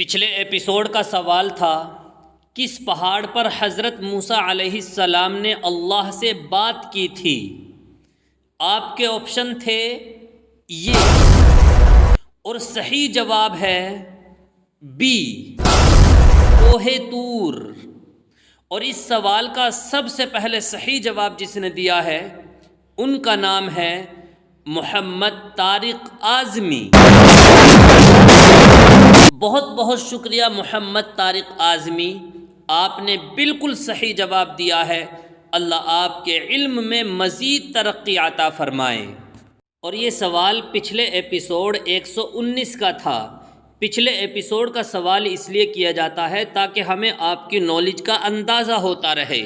پچھلے ایپیسوڈ کا سوال تھا، کس پہاڑ پر حضرت موسیٰ علیہ السلام نے اللہ سے بات کی تھی؟ آپ کے آپشن تھے یہ، اور صحیح جواب ہے بی، کوہ طور۔ اور اس سوال کا سب سے پہلے صحیح جواب جس نے دیا ہے ان کا نام ہے محمد طارق اعظمی۔ بہت بہت شکریہ محمد طارق اعظمی، آپ نے بالکل صحیح جواب دیا ہے۔ اللہ آپ کے علم میں مزید ترقی عطا فرمائے۔ اور یہ سوال پچھلے ایپیسوڈ 119 کا تھا۔ پچھلے ایپیسوڈ کا سوال اس لیے کیا جاتا ہے تاکہ ہمیں آپ کی نالج کا اندازہ ہوتا رہے۔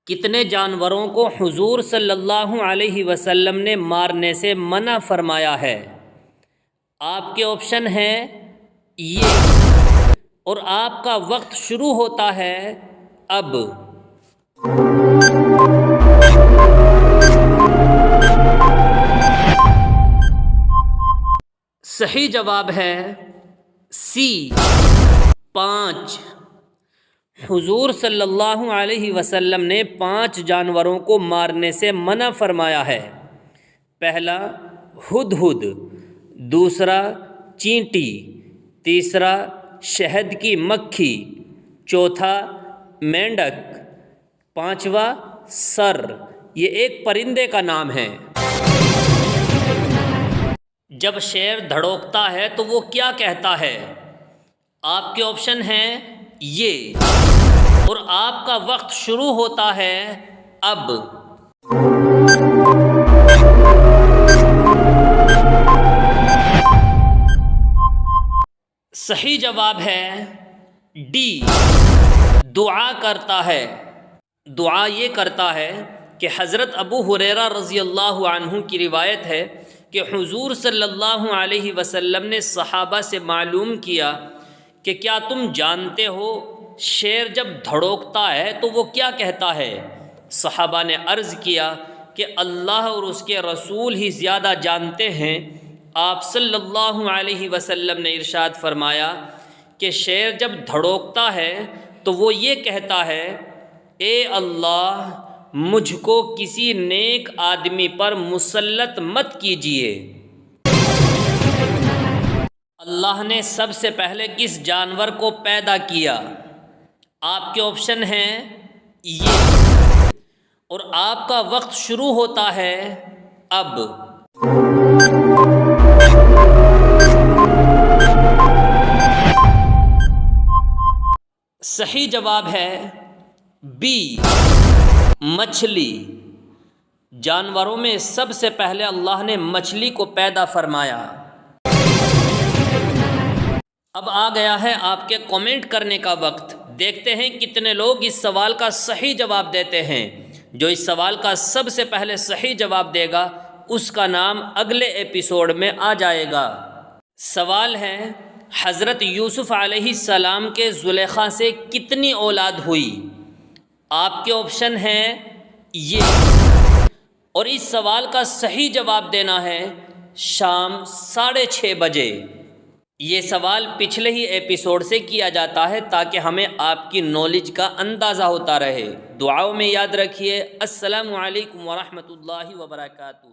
کتنے جانوروں کو حضور صلی اللہ علیہ وسلم نے مارنے سے منع فرمایا ہے؟ آپ کے آپشن ہیں یہ، اور آپ کا وقت شروع ہوتا ہے اب۔ صحیح جواب ہے سی، 5۔ حضور صلی اللہ علیہ وسلم نے 5 جانوروں کو مارنے سے منع فرمایا ہے۔ پہلا ہدہد، دوسرا چینٹی، تیسرا شہد کی مکھی، چوتھا مینڈک، پانچواں سر۔ یہ ایک پرندے کا نام ہے۔ جب شیر دھڑوکتا ہے تو وہ کیا کہتا ہے؟ آپ کے آپشن ہیں یہ، اور آپ کا وقت شروع ہوتا ہے اب۔ صحیح جواب ہے ڈی، دعا کرتا ہے۔ دعا یہ کرتا ہے کہ حضرت ابو ہریرہ رضی اللہ عنہ کی روایت ہے کہ حضور صلی اللہ علیہ وسلم نے صحابہ سے معلوم کیا کہ کیا تم جانتے ہو شیر جب دھڑوکتا ہے تو وہ کیا کہتا ہے؟ صحابہ نے عرض کیا کہ اللہ اور اس کے رسول ہی زیادہ جانتے ہیں۔ آپ صلی اللہ علیہ وسلم نے ارشاد فرمایا کہ شیر جب دھڑوکتا ہے تو وہ یہ کہتا ہے، اے اللہ مجھ کو کسی نیک آدمی پر مسلط مت کیجیے۔ اللہ نے سب سے پہلے کس جانور کو پیدا کیا؟ آپ کے آپشن ہیں یہ، اور آپ کا وقت شروع ہوتا ہے اب۔ صحیح جواب ہے بی، مچھلی۔ جانوروں میں سب سے پہلے اللہ نے مچھلی کو پیدا فرمایا۔ اب آ گیا ہے آپ کے کامنٹ کرنے کا وقت۔ دیکھتے ہیں کتنے لوگ اس سوال کا صحیح جواب دیتے ہیں۔ جو اس سوال کا سب سے پہلے صحیح جواب دے گا اس کا نام اگلے ایپیسوڈ میں آ جائے گا۔ سوال ہے، حضرت یوسف علیہ السلام کے زلیخا سے کتنی اولاد ہوئی؟ آپ کے آپشن ہیں یہ، اور اس سوال کا صحیح جواب دینا ہے شام 6:30 بجے۔ یہ سوال پچھلے ہی ایپیسوڈ سے کیا جاتا ہے تاکہ ہمیں آپ کی نالج کا اندازہ ہوتا رہے۔ دعاؤں میں یاد رکھیے۔ السلام علیکم ورحمۃ اللہ وبرکاتہ۔